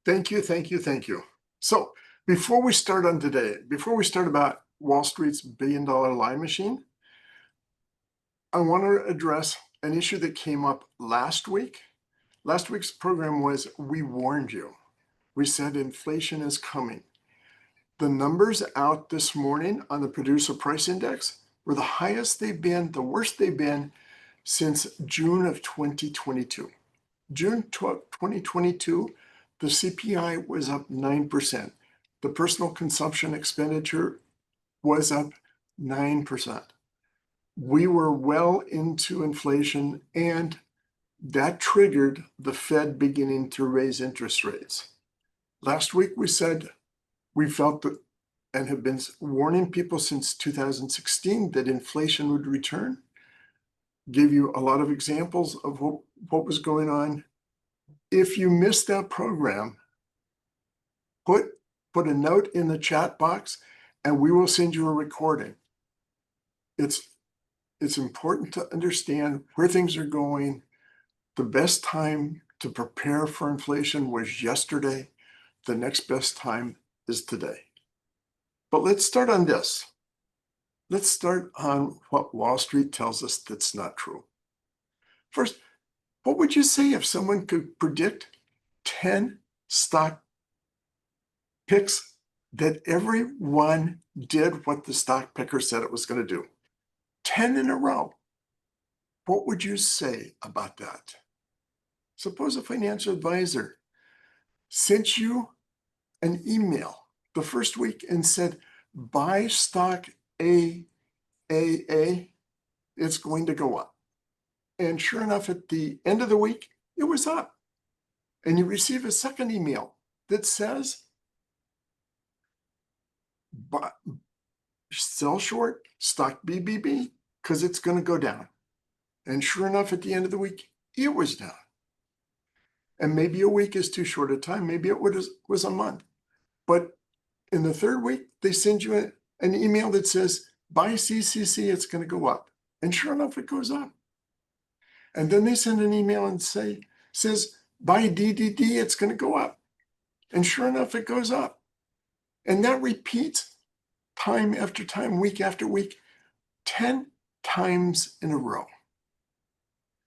Thank you, thank you, thank you. So before we start on today, before we start about Wall Street's billion-dollar lie machine, I want to address an issue that came up last week. Last week's program was we warned you. We said inflation is coming. The numbers out this morning on the producer price index were the highest they've been, the worst they've been since June of 2022. June 2022, the CPI was up 9%. The personal consumption expenditure was up 9%. We were well into inflation, and that triggered the Fed beginning to raise interest rates. Last week, we said we felt that and have been warning people since 2016 that inflation would return. Gave you a lot of examples of what was going on. If you missed that program, put a note in the chat box and we will send you a recording. It's important to understand where things are going. The best time to prepare for inflation was yesterday. The next best time is today. But let's start on this. Let's start on what Wall Street tells us that's not true. First, what would you say if someone could predict 10 stock picks that every one did what the stock picker said it was going to do? 10 in a row. What would you say about that? Suppose a financial advisor sent you an email the first week and said, buy stock AAA, it's going to go up. And sure enough, at the end of the week, it was up. And you receive a second email that says, sell short stock BBB because it's going to go down. And sure enough, at the end of the week, it was down. And maybe a week is too short a time. Maybe it was a month. But in the third week, they send you an email that says, buy CCC, it's going to go up. And sure enough, it goes up. And then they send an email and says, buy DDD, it's going to go up. And sure enough, it goes up. And that repeats time after time, week after week, 10 times in a row.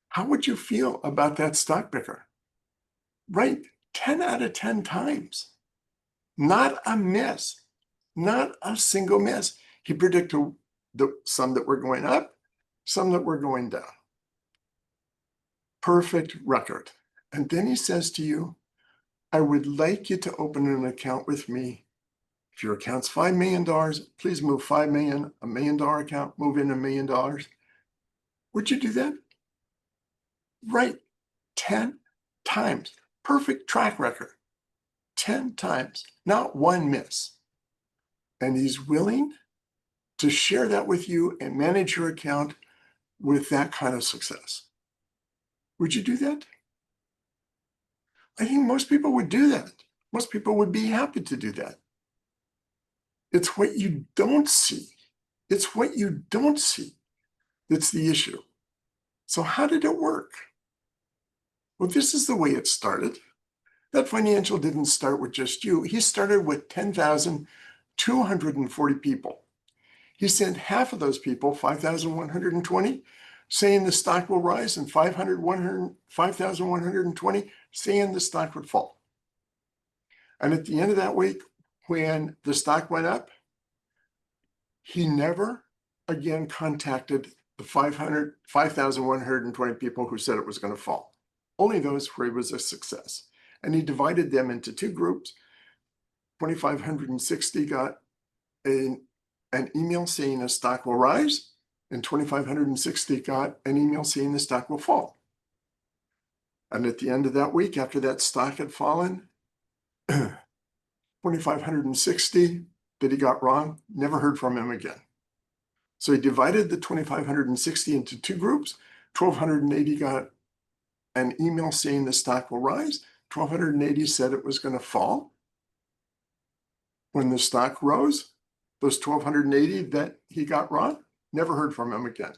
How would you feel about that stock picker? Right, 10 out of 10 times. Not a miss, not a single miss. He predicted some that were going up, some that were going down. Perfect record. And then he says to you, I would like you to open an account with me. If your account's $5 million, please move $5 million, $1 million account, move in $1 million. Would you do that? Right, 10 times. Perfect track record. 10 times, not one miss. And he's willing to share that with you and manage your account with that kind of success. Would you do that? I think most people would do that. Most people would be happy to do that. It's what you don't see. It's what you don't see that's the issue. So how did it work? Well, this is the way it started. That financial didn't start with just you. He started with 10,240 people. He sent half of those people, 5,120, saying the stock will rise, and 5,120 saying the stock would fall. And at the end of that week, when the stock went up, he never again contacted the 5,120 people who said it was going to fall. Only those where he was a success. And he divided them into two groups. 2,560 got an email saying the stock will rise, and 2,560 got an email saying the stock will fall. And at the end of that week, after that stock had fallen, 2,560 that he got wrong, never heard from him again. So he divided the 2,560 into two groups. 1,280 got an email saying the stock will rise. 1,280 said it was going to fall. When the stock rose, those 1,280 that he got wrong, never heard from him again.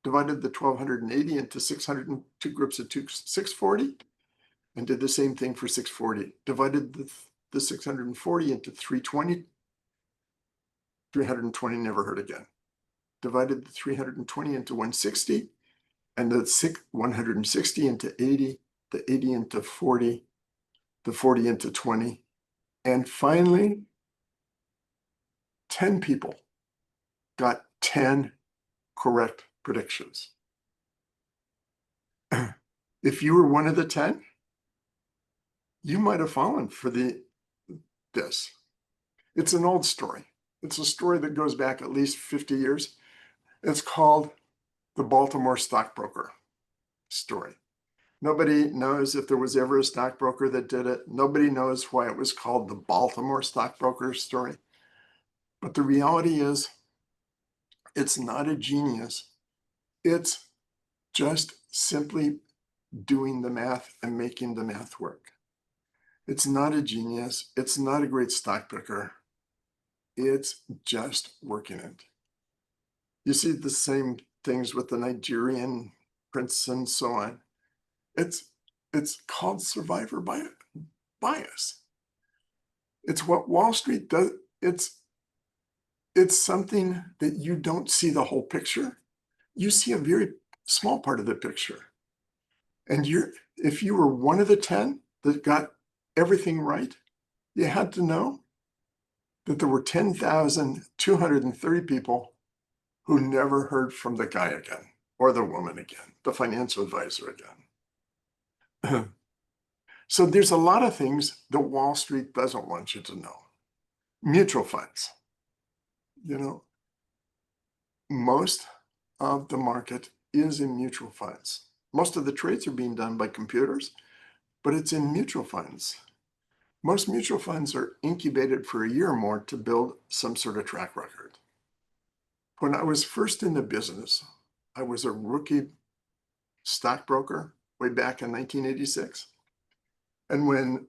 Divided the 1,280 into 602 groups of 640. and did the same thing for 640. Divided the 640 into 320. 320 never heard again. Divided the 320 into 160, and the 160 into 80, the 80 into 40, the 40 into 20, and finally, 10 people got 10 correct predictions. If you were one of the 10, you might have fallen for this. It's an old story. It's a story that goes back at least 50 years. It's called the Baltimore Stock Broker story. Nobody knows if there was ever a stockbroker that did it. Nobody knows why it was called the Baltimore Stock Broker story. But the reality is, it's not a genius. It's just simply doing the math and making the math work. It's not a genius. It's not a great stockbroker. It's just working it. You see the same things with the Nigerian prince and so on. It's called survivor bias. It's what Wall Street does. It's something that you don't see the whole picture. You see a very small part of the picture. And if you were one of the 10 that got everything right, you had to know that there were 10,230 people who never heard from the guy again, or the woman again, the financial advisor again. So there's a lot of things that Wall Street doesn't want you to know. Mutual funds. Most of the market is in mutual funds. Most of the trades are being done by computers, but it's in mutual funds. Most mutual funds are incubated for a year or more to build some sort of track record. When I was first in the business, I was a rookie stockbroker way back in 1986. And when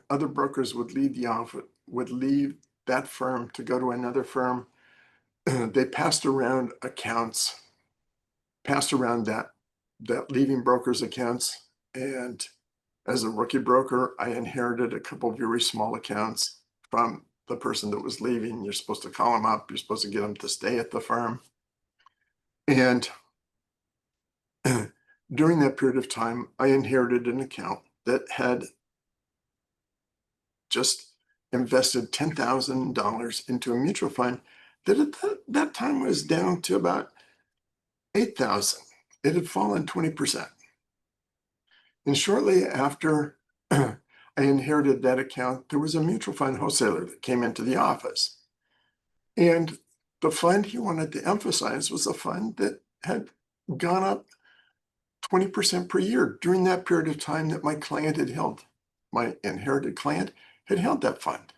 other brokers would leave the office, would leave that firm to go to another firm, they passed around accounts, passed around that leaving broker's accounts. And as a rookie broker, I inherited a couple of very small accounts from the person that was leaving. You're supposed to call them up. You're supposed to get them to stay at the firm. And during that period of time, I inherited an account that had just invested $10,000 into a mutual fund that at that time was down to about $8,000. It had fallen 20%. And shortly after I inherited that account, there was a mutual fund wholesaler that came into the office. And the fund he wanted to emphasize was a fund that had gone up 20% per year during that period of time that my client had held. My inherited client had held that fund.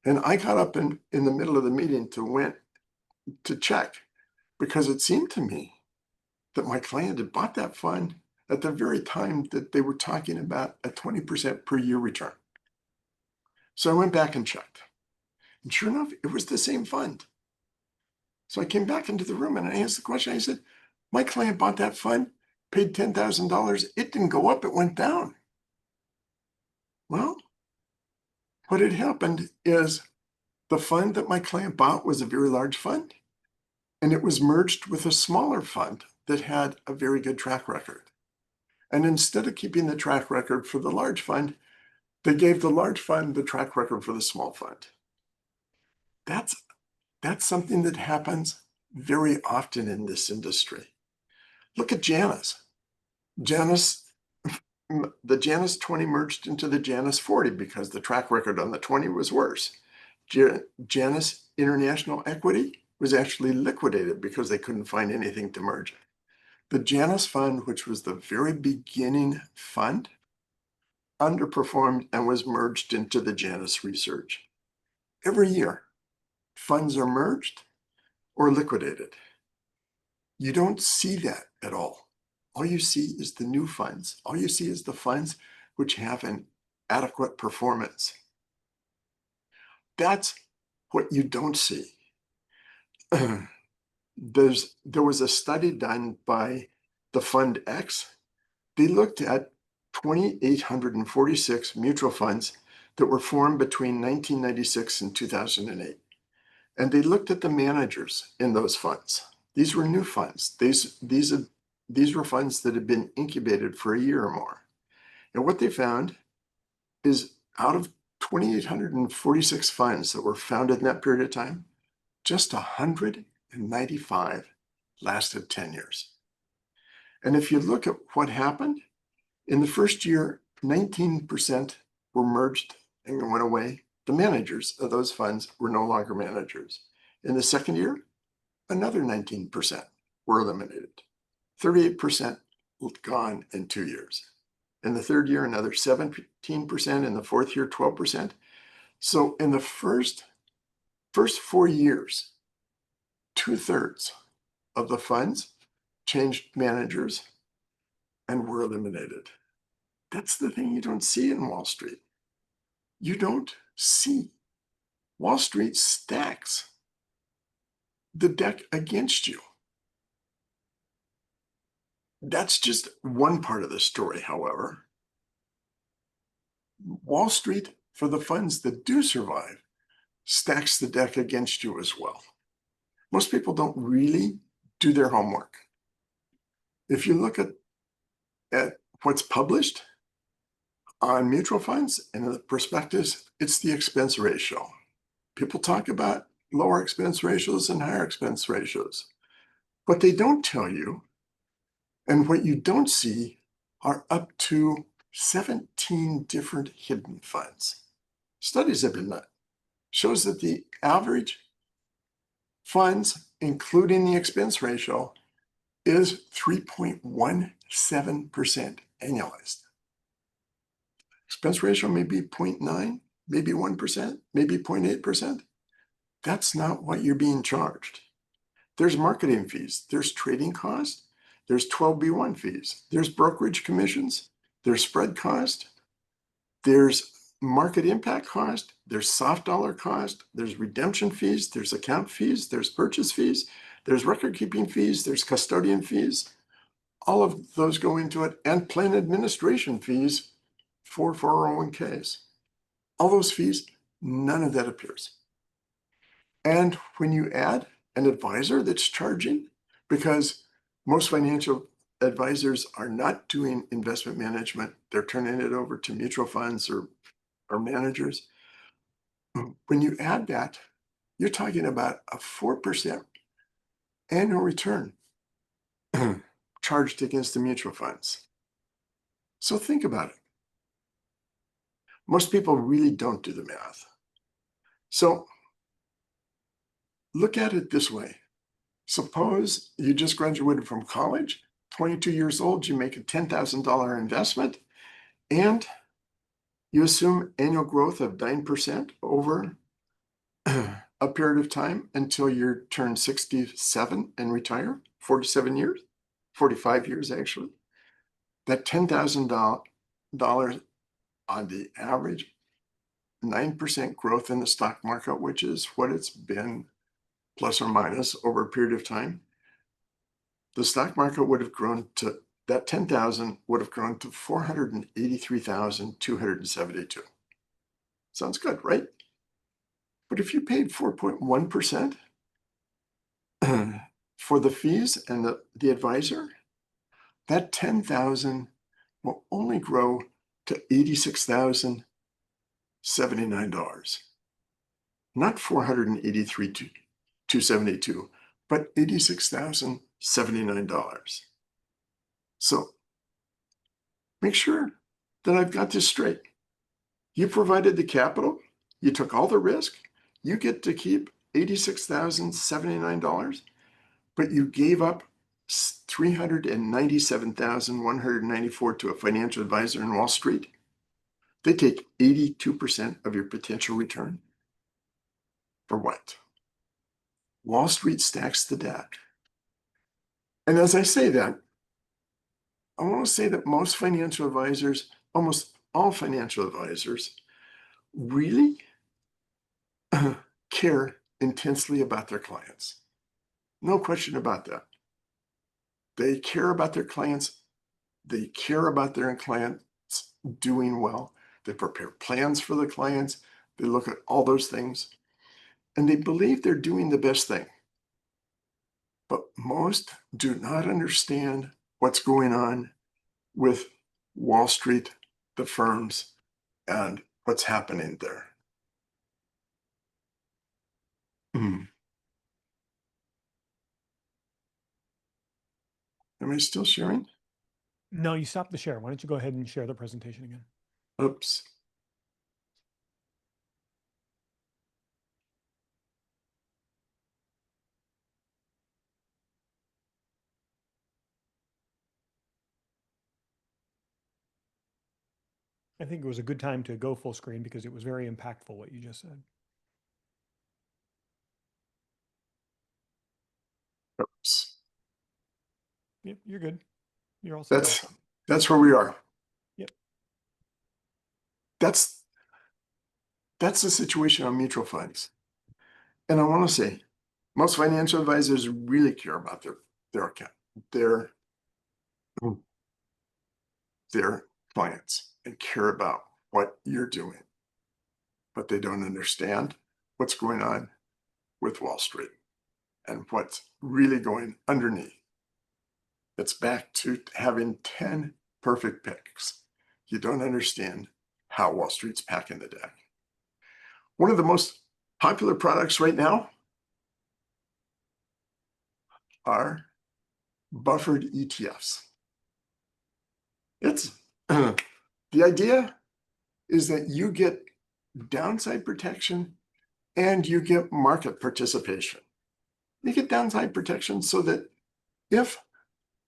And I got up in the middle of the meeting to check, because it seemed to me that my client had bought that fund at the very time that they were talking about a 20% per year return. So I went back and checked. And sure enough, it was the same fund. So I came back into the room and I asked the question. I said, my client bought that fund, paid $10,000. It didn't go up, it went down. Well, what had happened is the fund that my client bought was a very large fund, and it was merged with a smaller fund that had a very good track record. And instead of keeping the track record for the large fund, they gave the large fund the track record for the small fund. That's something that happens very often in this industry. Look at Janus. The Janus 20 merged into the Janus 40 because the track record on the 20 was worse. Janus International Equity was actually liquidated because they couldn't find anything to merge it. The Janus fund, which was the very beginning fund, underperformed and was merged into the Janus Research. Every year, funds are merged or liquidated. You don't see that at all. All you see is the new funds. All you see is the funds which have an adequate performance. That's what you don't see. There was a study done by the Fund X. They looked at 2,846 mutual funds that were formed between 1996 and 2008. And they looked at the managers in those funds. These were new funds. These were funds that had been incubated for a year or more. And what they found is out of 2,846 funds that were founded in that period of time, just 195 lasted 10 years. And if you look at what happened, in the first year, 19% were merged and went away. The managers of those funds were no longer managers. In the second year, another 19% were eliminated. 38% gone in 2 years. In the third year, another 17%. In the fourth year, 12%. So in the first 4 years, 2/3 of the funds changed managers and were eliminated. That's the thing you don't see in Wall Street. You don't see. Wall Street stacks the deck against you. That's just one part of the story, however. Wall Street, for the funds that do survive, stacks the deck against you as well. Most people don't really do their homework. If you look at what's published on mutual funds and in the prospectus, it's the expense ratio. People talk about lower expense ratios and higher expense ratios. What they don't tell you and what you don't see are up to 17 different hidden funds. Studies have been done. Shows that the average funds, including the expense ratio, is 3.17% annualized. Expense ratio may be 0.9, maybe 1%, maybe 0.8%. That's not what you're being charged. There's marketing fees, there's trading costs, there's 12B1 fees, there's brokerage commissions, there's spread cost, there's market impact cost, there's soft dollar cost, there's redemption fees, there's account fees, there's purchase fees, there's record keeping fees, there's custodian fees. All of those go into it, and plan administration fees for 401ks. All those fees, none of that appears. And when you add an advisor that's charging, because most financial advisors are not doing investment management, they're turning it over to mutual funds or managers. When you add that, you're talking about a 4% annual return charged against the mutual funds. So think about it. Most people really don't do the math. So look at it this way. Suppose you just graduated from college, 22 years old, you make a $10,000 investment, and you assume annual growth of 9% over a period of time until you turn 67 and retire, 47 years, 45 years actually. That $10,000 on the average, 9% growth in the stock market, which is what it's been plus or minus over a period of time, the stock market would have grown to, that 10,000 would have grown to 483,272. Sounds good, right? But if you paid 4.1% for the fees and the advisor, that 10,000 will only grow to $86,079. Not 483,272, but $86,079. So make sure that I've got this straight. You provided the capital, you took all the risk, you get to keep $86,079, but you gave up $397,194 to a financial advisor in Wall Street. They take 82% of your potential return. For what? Wall Street stacks the deck. And as I say that, I want to say that most financial advisors, almost all financial advisors, really care intensely about their clients. No question about that. They care about their clients. They care about their clients' doing well. They prepare plans for the clients. They look at all those things and they believe they're doing the best thing. But most do not understand what's going on with Wall Street, the firms, and what's happening there. Am I still sharing? No, you stopped the share. Why don't you go ahead and share the presentation again? Oops. I think it was a good time to go full screen because it was very impactful what you just said. Oops. Yep, you're good. You're all set. That's where we are. Yep. That's the situation on mutual funds. And I want to say, most financial advisors really care about their account, their clients, and care about what you're doing. But they don't understand what's going on with Wall Street and what's really going underneath. It's back to having 10 perfect picks. You don't understand how Wall Street's packing the deck. One of the most popular products right now are buffered ETFs. It's the idea is that you get downside protection and you get market participation. You get downside protection so that if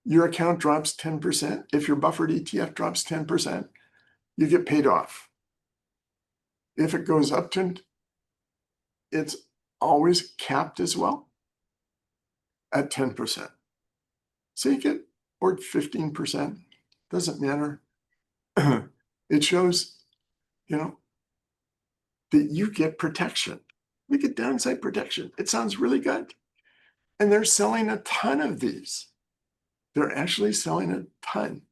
your account drops 10%, if your buffered ETF drops 10%, you get paid off. If it goes up to, it's always capped as well at 10%. So you get, or 15%, doesn't matter. It shows, that you get protection. You get downside protection. It sounds really good. And they're selling a ton of these. They're actually selling a ton.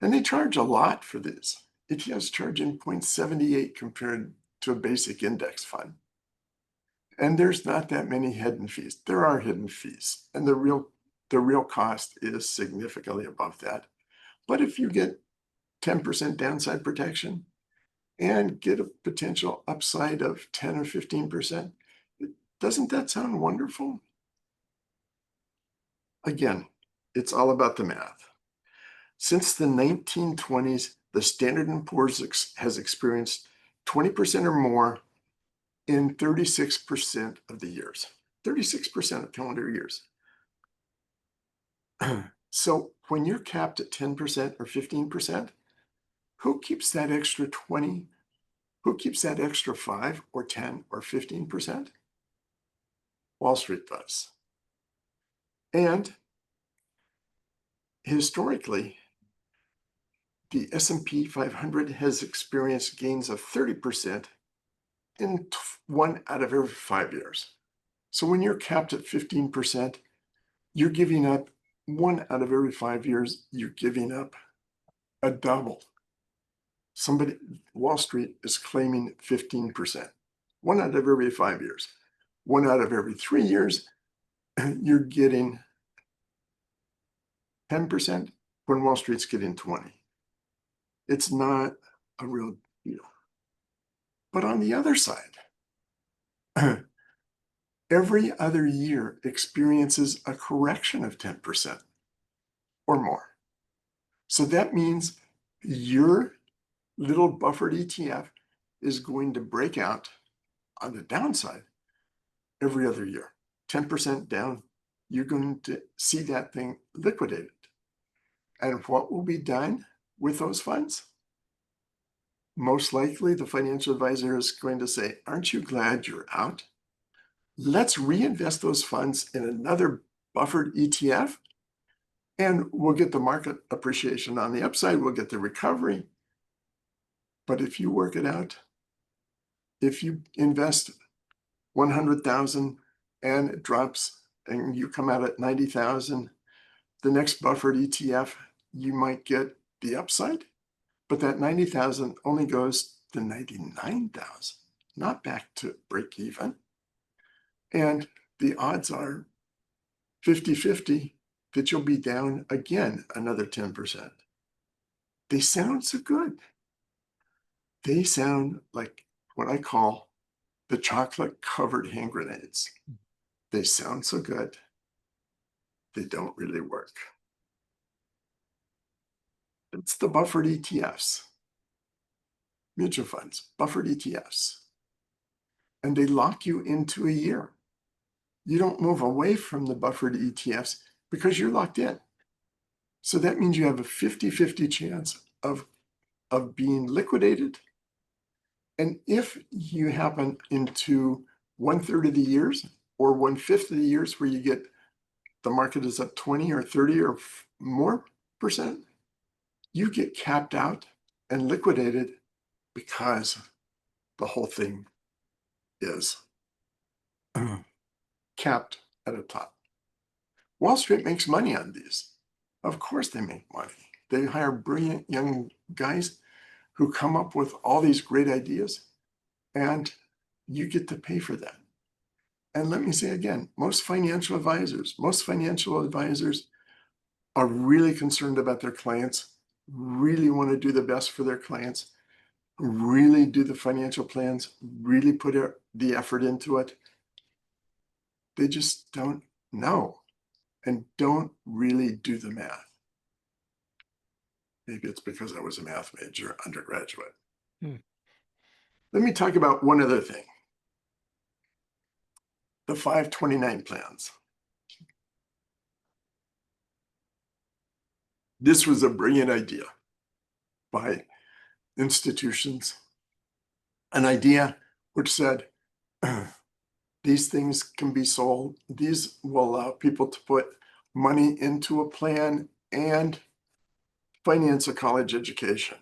And they charge a lot for these. ETFs charging 0.78 compared to a basic index fund. And there's not that many hidden fees. There are hidden fees. And the real cost is significantly above that. But if you get 10% downside protection and get a potential upside of 10 or 15%, doesn't that sound wonderful? Again, it's all about the math. Since the 1920s, the Standard & Poor's has experienced 20% or more in 36% of the years, 36% of calendar years. So when you're capped at 10% or 15%, who keeps that extra 20? Who keeps that extra 5 or 10 or 15%? Wall Street does. And historically, the S&P 500 has experienced gains of 30% in 1 out of every 5 years. So when you're capped at 15%, you're giving up 1 out of every 5 years, you're giving up a double. Wall Street is claiming 15%, 1 out of every 5 years. 1 out of every 3 years, you're getting 10% when Wall Street's getting 20. It's not a real deal. But on the other side, every other year experiences a correction of 10% or more. So that means your little buffered ETF is going to break out on the downside every other year. 10% down, you're going to see that thing liquidated. And what will be done with those funds? Most likely, the financial advisor is going to say, aren't you glad you're out? Let's reinvest those funds in another buffered ETF, and we'll get the market appreciation on the upside. We'll get the recovery. But if you work it out, if you invest 100,000 and it drops and you come out at 90,000, the next buffered ETF, you might get the upside, but that 90,000 only goes to 99,000, not back to break even. And the odds are 50-50 that you'll be down again another 10%. They sound so good. They sound like what I call the chocolate covered hand grenades. They sound so good. They don't really work. It's the buffered ETFs, mutual funds, buffered ETFs. And they lock you into a year. You don't move away from the buffered ETFs because you're locked in. So that means you have a 50-50 chance of being liquidated. And if you happen into 1/3 of the years or 1/5 of the years where you get the market is up 20 or 30 or more percent, you get capped out and liquidated because the whole thing is capped at a top. Wall Street makes money on these. Of course they make money. They hire brilliant young guys who come up with all these great ideas, and you get to pay for that. And let me say again, most financial advisors are really concerned about their clients, really want to do the best for their clients, really do the financial plans, really put the effort into it. They just don't know and don't really do the math. Maybe it's because I was a math major undergraduate. Let me talk about one other thing. The 529 plans. This was a brilliant idea by institutions, an idea which said, these things can be sold. These will allow people to put money into a plan and finance a college education.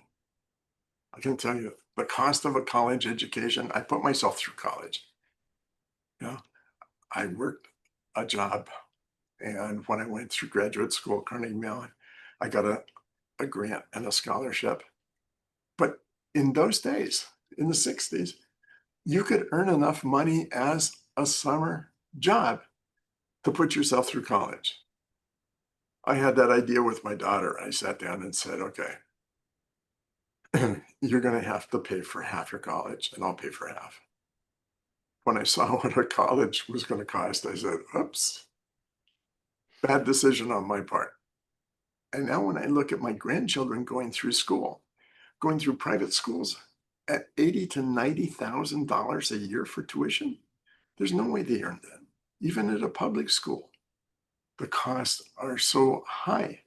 I can tell you the cost of a college education, I put myself through college. I worked a job, and when I went through graduate school at Carnegie Mellon, I got a grant and a scholarship. But in those days, in the 60s, you could earn enough money as a summer job to put yourself through college. I had that idea with my daughter. I sat down and said, okay, you're going to have to pay for half your college and I'll pay for half. When I saw what a college was going to cost, I said, oops, bad decision on my part. And now when I look at my grandchildren going through school, going through private schools at $80,000 to $90,000 a year for tuition, there's no way they earn that, even at a public school. The costs are so high.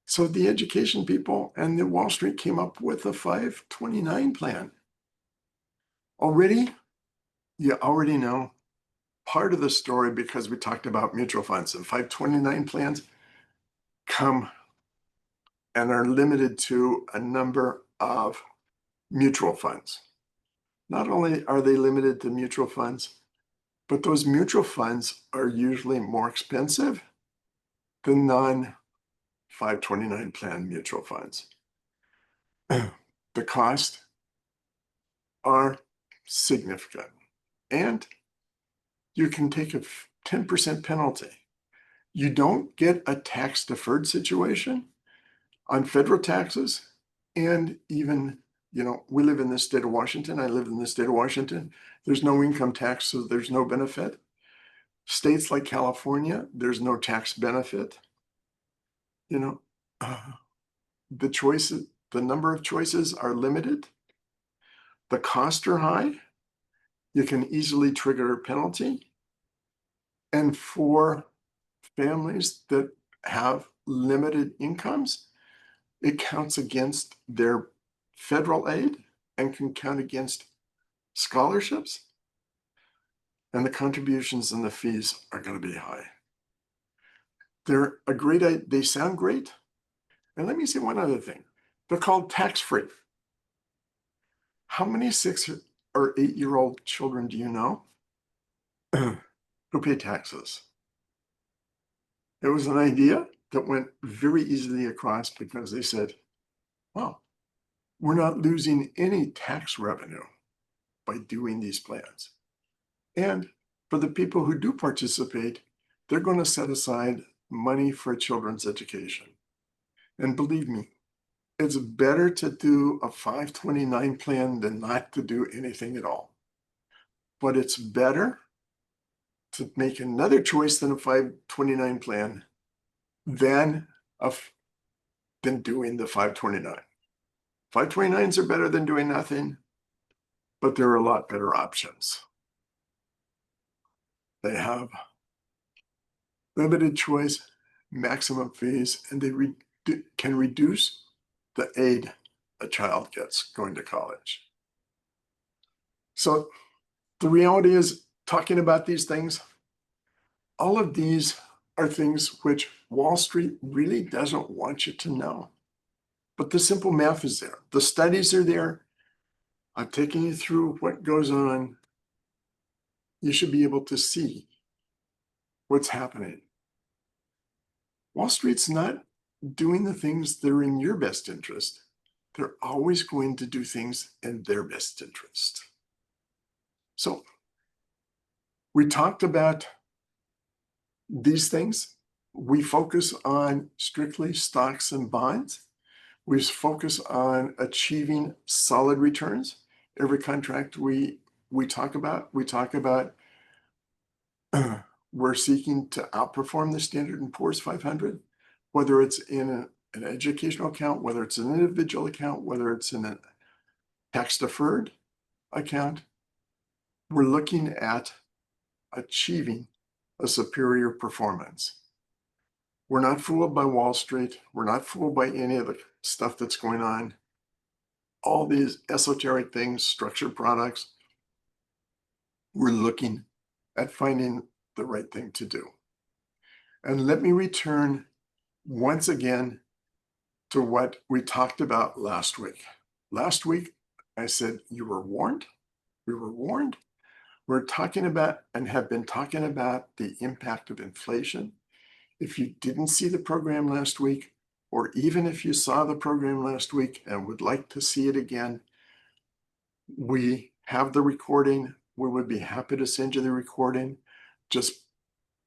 So the education people and the Wall Street came up with a 529 plan. You already know part of the story, because we talked about mutual funds, and 529 plans come and are limited to a number of mutual funds. Not only are they limited to mutual funds, but those mutual funds are usually more expensive than non-529 plan mutual funds. The costs are significant, and you can take a 10% penalty. You don't get a tax deferred situation on federal taxes, and even, we live in the state of Washington. I live in the state of Washington. There's no income tax, so there's no benefit. States like California, there's no tax benefit. The choices, the number of choices are limited. The costs are high. You can easily trigger a penalty. And for families that have limited incomes, it counts against their federal aid and can count against scholarships. And the contributions and the fees are going to be high. They sound great. And let me say one other thing. They're called tax-free. How many 6 or 8-year-old children do you know who pay taxes? It was an idea that went very easily across because they said, Well, we're not losing any tax revenue by doing these plans. And for the people who do participate, they're going to set aside money for children's education. And believe me, it's better to do a 529 plan than not to do anything at all. But it's better to make another choice than a 529 plan than than doing the 529. 529s are better than doing nothing, but there are a lot better options. They have limited choice, maximum fees, and they can reduce the aid a child gets going to college. So the reality is, talking about these things, all of these are things which Wall Street really doesn't want you to know. But the simple math is there. The studies are there. I'm taking you through what goes on. You should be able to see what's happening. Wall Street's not doing the things that are in your best interest. They're always going to do things in their best interest. So we talked about these things. We focus on strictly stocks and bonds. We focus on achieving solid returns. Every contract we talk about, we're seeking to outperform the Standard and Poor's 500, whether it's in an educational account, whether it's an individual account, whether it's in a tax deferred account. We're looking at achieving a superior performance. We're not fooled by Wall Street. We're not fooled by any of the stuff that's going on. All these esoteric things, structured products. We're looking at finding the right thing to do. And let me return once again to what we talked about last week. Last week, I said, you were warned. We were warned. We're talking about and have been talking about the impact of inflation. If you didn't see the program last week, or even if you saw the program last week and would like to see it again, we have the recording. We would be happy to send you the recording. Just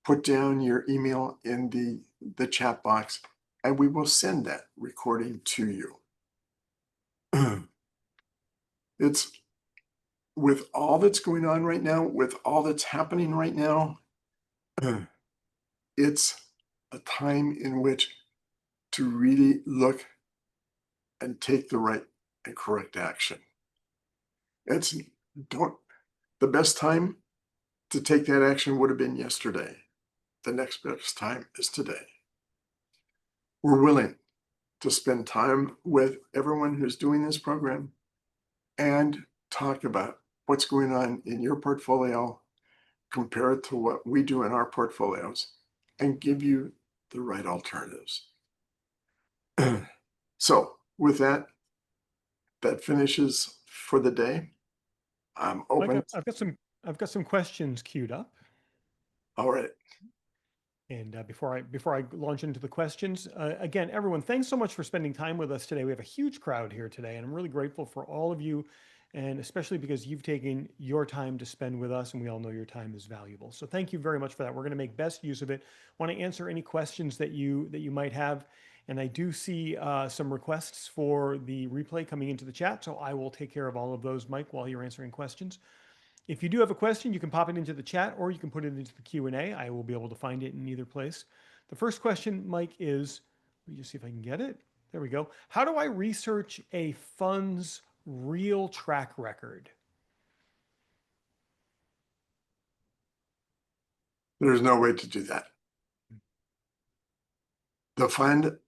put down your email in the chat box and we will send that recording to you. It's with all that's going on right now, with all that's happening right now, it's a time in which to really look and take the right and correct action. It's don't the best time to take that action would have been yesterday. The next best time is today. We're willing to spend time with everyone who's doing this program and talk about what's going on in your portfolio, compare it to what we do in our portfolios, and give you the right alternatives. So with that, that finishes for the day. I'm Mike, open. I've got some questions queued up. All right. And before I launch into the questions, again, everyone, thanks so much for spending time with us today. We have a huge crowd here today, and I'm really grateful for all of you, and especially because you've taken your time to spend with us, and we all know your time is valuable. So thank you very much for that. We're going to make best use of it. Want to answer any questions that you might have, and I do see some requests for the replay coming into the chat, so I will take care of all of those, Mike, while you're answering questions. If you do have a question, you can pop it into the chat or you can put it into the Q&A. I will be able to find it in either place. The first question, Mike, is, let me just see if I can get it. There we go. How do I research a fund's real track record? There's no way to do that. The fund,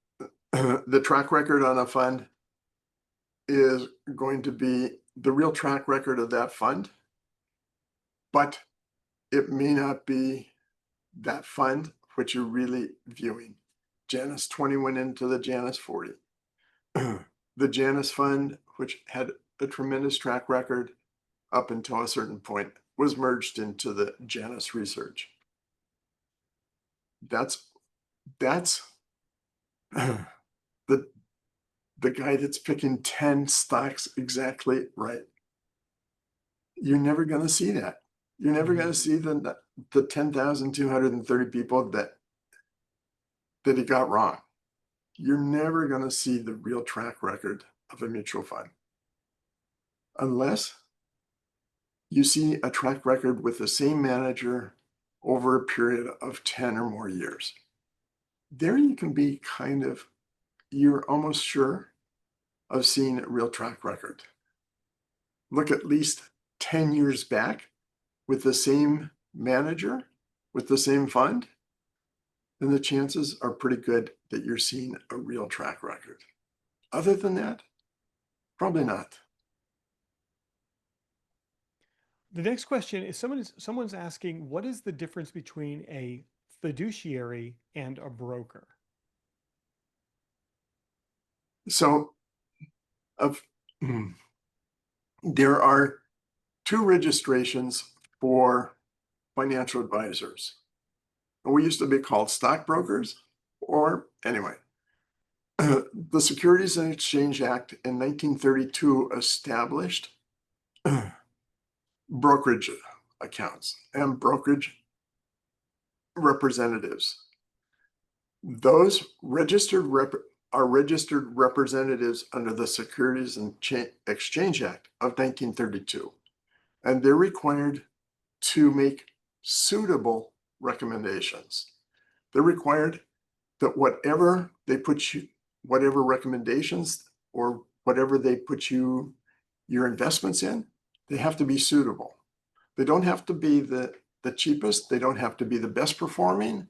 the track record on a fund is going to be the real track record of that fund, but it may not be that fund which you're really viewing. Janus 20 went into the Janus 40. The Janus fund, which had a tremendous track record up until a certain point, was merged into the Janus Research. That's the the guy that's picking 10 stocks exactly right. You're never going to see that. You're never going to see the 10,230 people that he got wrong. You're never going to see the real track record of a mutual fund unless you see a track record with the same manager over a period of 10 or more years. There you can be you're almost sure of seeing a real track record. Look at least 10 years back with the same manager, with the same fund, then the chances are pretty good that you're seeing a real track record. Other than that, probably not. The next question is someone's asking, what is the difference between a fiduciary and a broker? So of there are two registrations for financial advisors. And we used to be called stockbrokers, or anyway, the Securities and Exchange Act in 1932 established brokerage accounts and brokerage representatives. Those are registered representatives under the Securities and Exchange Act of 1932, and they're required to make suitable recommendations. They're required that whatever recommendations or whatever they put your investments in, they have to be suitable. They don't have to be the cheapest. They don't have to be the best performing.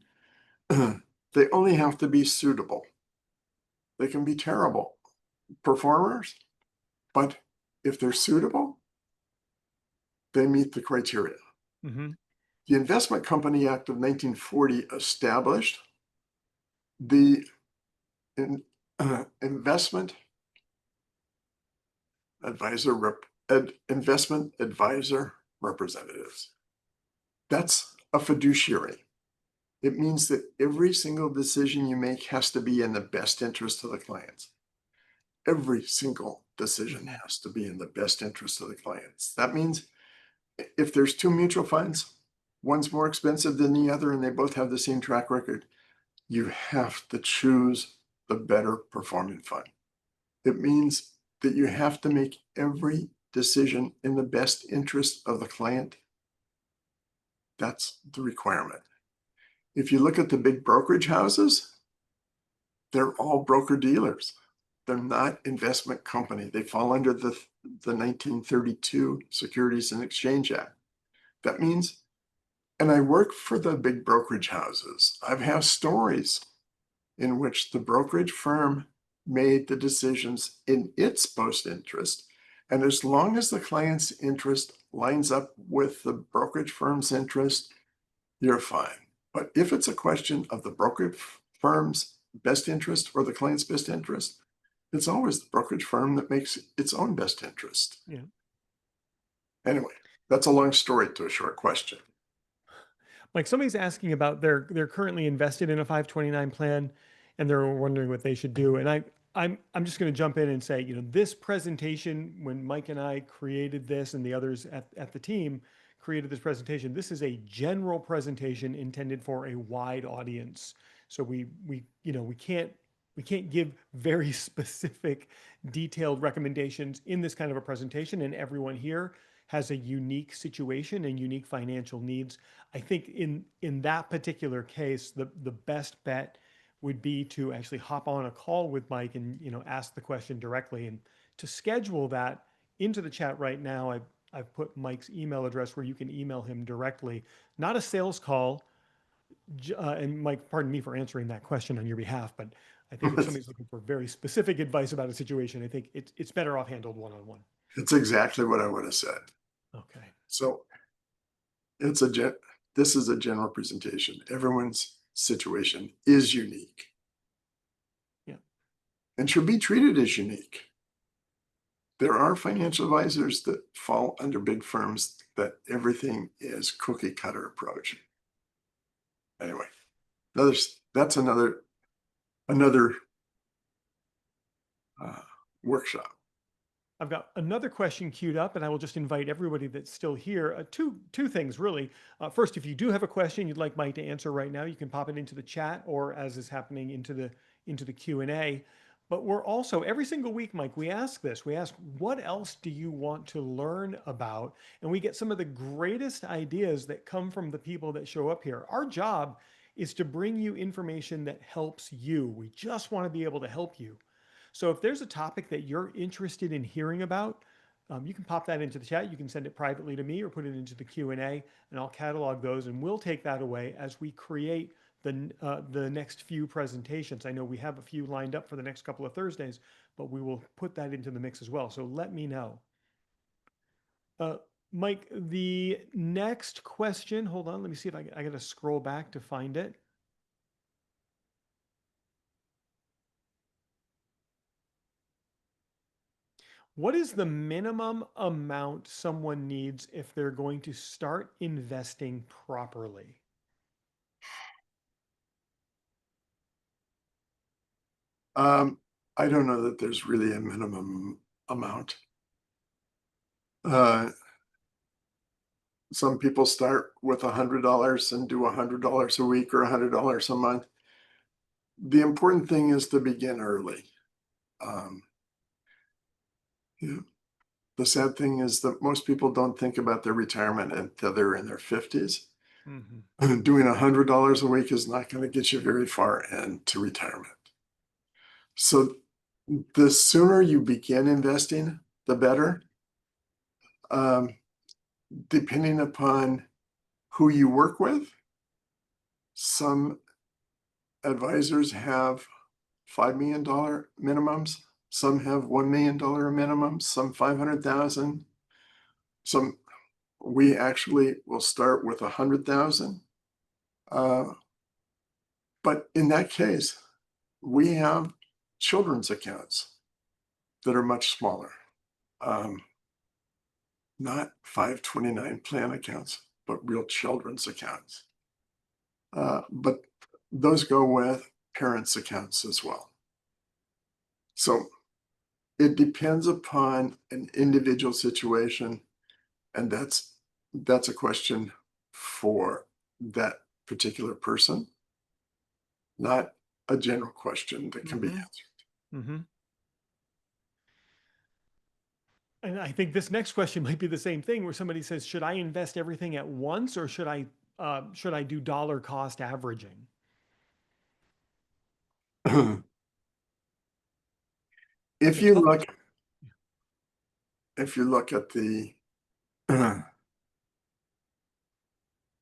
They only have to be suitable. They can be terrible performers, but if they're suitable, they meet the criteria. Mm-hmm. The Investment Company Act of 1940 established the investment advisor representatives. That's a fiduciary. It means that every single decision you make has to be in the best interest of the clients. Every single decision has to be in the best interest of the clients. That means if there's two mutual funds, one's more expensive than the other, and they both have the same track record, you have to choose the better performing fund. It means that you have to make every decision in the best interest of the client. That's the requirement. If you look at the big brokerage houses, they're all broker dealers. They're not investment company. They fall under the 1932 Securities and Exchange Act. That means, and I work for the big brokerage houses. I've had stories in which the brokerage firm made the decisions in its best interest. And as long as the client's interest lines up with the brokerage firm's interest, you're fine. But if it's a question of the brokerage firm's best interest or the client's best interest, it's always the brokerage firm that makes its own best interest. Yeah. Anyway, that's a long story to a short question. Like somebody's asking about they're currently invested in a 529 plan and they're wondering what they should do. And I'm just going to jump in and say, this presentation, when Mike and I created this and the others at the team created this presentation, this is a general presentation intended for a wide audience. So we can't give very specific detailed recommendations in this kind of a presentation, and everyone here has a unique situation and unique financial needs. I think in that particular case, the best bet would be to actually hop on a call with Mike and ask the question directly. And to schedule that into the chat right now, I've put Mike's email address where you can email him directly. Not a sales call. And Mike, pardon me for answering that question on your behalf, but I think if somebody's looking for very specific advice about a situation, I think it's better off handled one-on-one. It's exactly what I would have said. Okay. So this is a general presentation. Everyone's situation is unique. Yeah. And should be treated as unique. There are financial advisors that fall under big firms that everything is cookie cutter approach. Anyway, that's another uh, workshop. I've got another question queued up, and I will just invite everybody that's still here. Two things really. First, if you do have a question you'd like Mike to answer right now, you can pop it into the chat, or as is happening into the Q&A. But we're also every single week, Mike, we ask this. We ask, what else do you want to learn about? And we get some of the greatest ideas that come from the people that show up here. Our job is to bring you information that helps you. We just want to be able to help you. So if there's a topic that you're interested in hearing about, you can pop that into the chat. You can send it privately to me or put it into the Q&A, and I'll catalog those, and we'll take that away as we create the next few presentations. I know we have a few lined up for the next couple of Thursdays, but we will put that into the mix as well. So let me know. Mike, the next question, hold on, let me see if I got to scroll back to find it. What is the minimum amount someone needs if they're going to start investing properly? I don't know that there's really a minimum amount. Uh, some people start with $100 and do $100 a week or $100 a month. The important thing is to begin early. Yeah. The sad thing is that most people don't think about their retirement until they're in their 50s. Mm-hmm. Doing $100 a week is not going to get you very far into retirement. So the sooner you begin investing, the better. Depending upon who you work with, some advisors have $5 million minimums. Some have $1 million minimums, some 500,000. Some, we actually will start with 100,000. But in that case, we have children's accounts that are much smaller. Not 529 plan accounts, but real children's accounts. But those go with parents' accounts as well. So it depends upon an individual situation, and that's a question for that particular person, not a general question that can be Mm-hmm. answered. Mm-hmm. And I think this next question might be the same thing, where somebody says, "Should I invest everything at once, or should I do dollar cost averaging?" If The you toughest. look if you look at the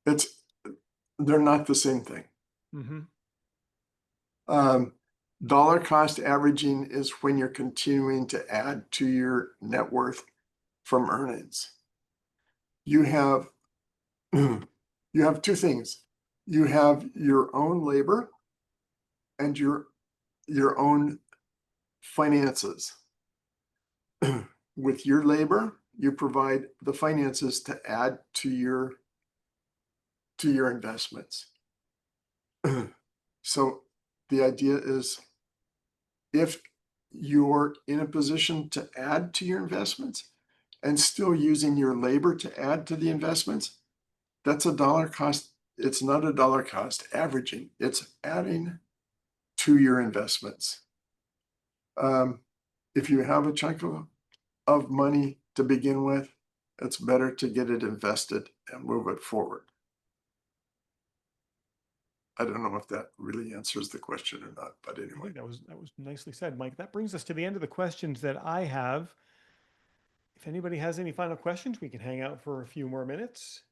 it's they're not the same thing. Mm-hmm. Um, dollar cost averaging is when you're continuing to add to your net worth from earnings. You have you have two things. You have your own labor and your own finances. With your labor, you provide the finances to add to your investments. So the idea is, if you're in a position to add to your investments and still using your labor to add to the investments, that's a dollar cost. It's not a dollar cost averaging, it's adding to your investments. If you have a chunk of money to begin with, it's better to get it invested and move it forward. I don't know if that really answers the question or not, but I anyway. think that was nicely said, Mike. That brings us to the end of the questions that I have. If anybody has any final questions, we can hang out for a few more minutes.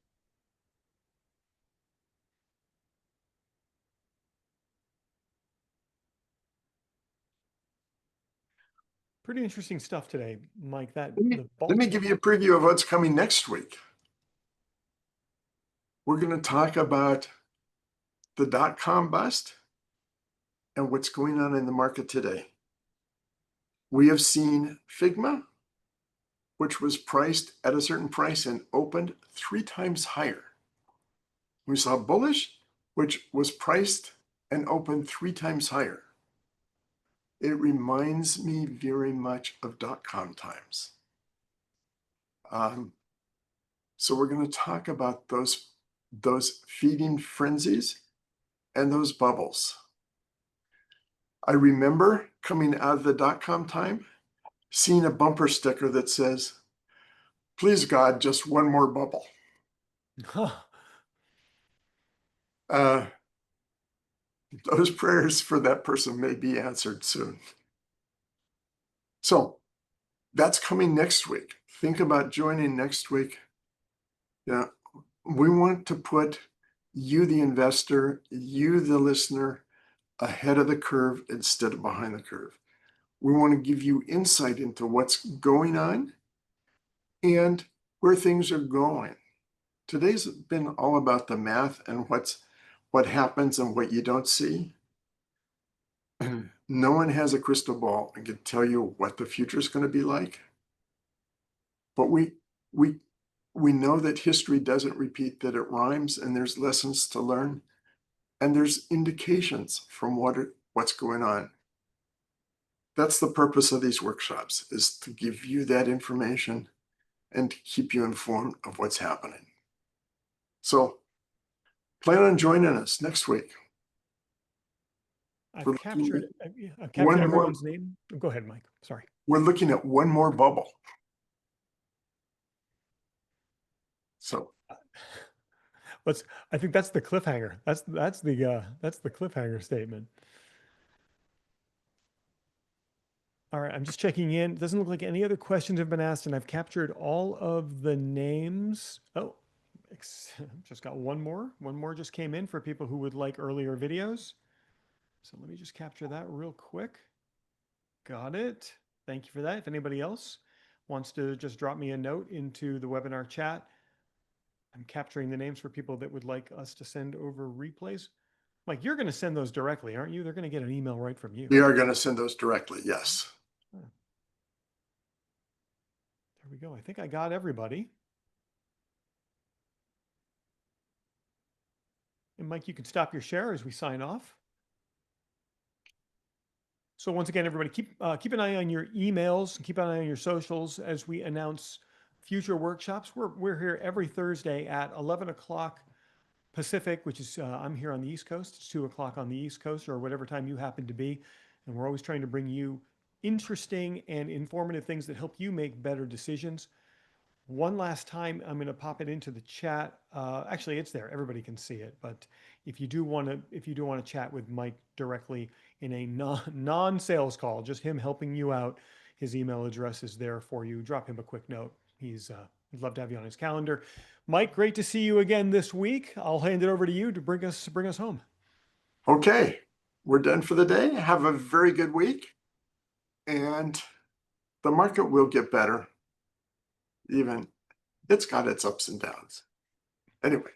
Pretty interesting stuff today, Mike. That Let me, the let me Baltimore. give you a preview of what's coming next week. We're going to talk about the dot-com bust and what's going on in the market today. We have seen Figma, which was priced at a certain price and opened 3 times higher. We saw Bullish, which was priced and opened 3 times higher. It reminds me very much of dot-com times. So we're going to talk about those feeding frenzies and those bubbles. I remember coming out of the dot-com time, seeing a bumper sticker that says, "Please God, just one more bubble." Uh, those prayers for that person may be answered soon. So that's coming next week. Think about joining next week. Yeah, we want to put you, the investor, you, the listener, ahead of the curve instead of behind the curve. We want to give you insight into what's going on and where things are going. Today's been all about the math and what happens and what you don't see. No one has a crystal ball and can tell you what the future is going to be like. But we know that history doesn't repeat, that it rhymes, and there's lessons to learn, and there's indications from what's going on. That's the purpose of these workshops, is to give you that information and keep you informed of what's happening. So plan on joining us next week. I've We're captured, looking yeah, I've at one captured more. everyone's name. Go ahead, Mike. Sorry. We're looking at one more bubble. So I think that's the cliffhanger. That's the cliffhanger statement. All right, I'm just checking in. It doesn't look like any other questions have been asked, and I've captured all of the names. Oh, just got one more. One more just came in for people who would like earlier videos. So let me just capture that real quick. Got it. Thank you for that. If anybody else wants to just drop me a note into the webinar chat, I'm capturing the names for people that would like us to send over replays. Mike, you're going to send those directly, aren't you? They're going to get an email right from you. we are going to send those directly, yes. There we go. I think I got everybody. And Mike, you can stop your share as we sign off. So once again, everybody, keep an eye on your emails, keep an eye on your socials as we announce future workshops. We're here every Thursday at 11 o'clock Pacific, which is I'm here on the East Coast. It's 2 o'clock on the East Coast, or whatever time you happen to be. And we're always trying to bring you interesting and informative things that help you make better decisions. One last time, I'm going to pop it into the chat. Actually, it's there. Everybody can see it. But if you do want to chat with Mike directly in a non-sales call, just him helping you out, his email address is there for you. Drop him a quick note. He'd love to have you on his calendar. Mike, great to see you again this week. I'll hand it over to you to bring us home. Okay, we're done for the day. Have a very good week, and the market will get better. Even it's got its ups and downs. Anyway,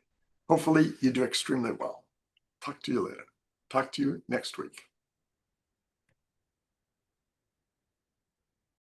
hopefully you do extremely well. Talk to you later. Talk to you next week.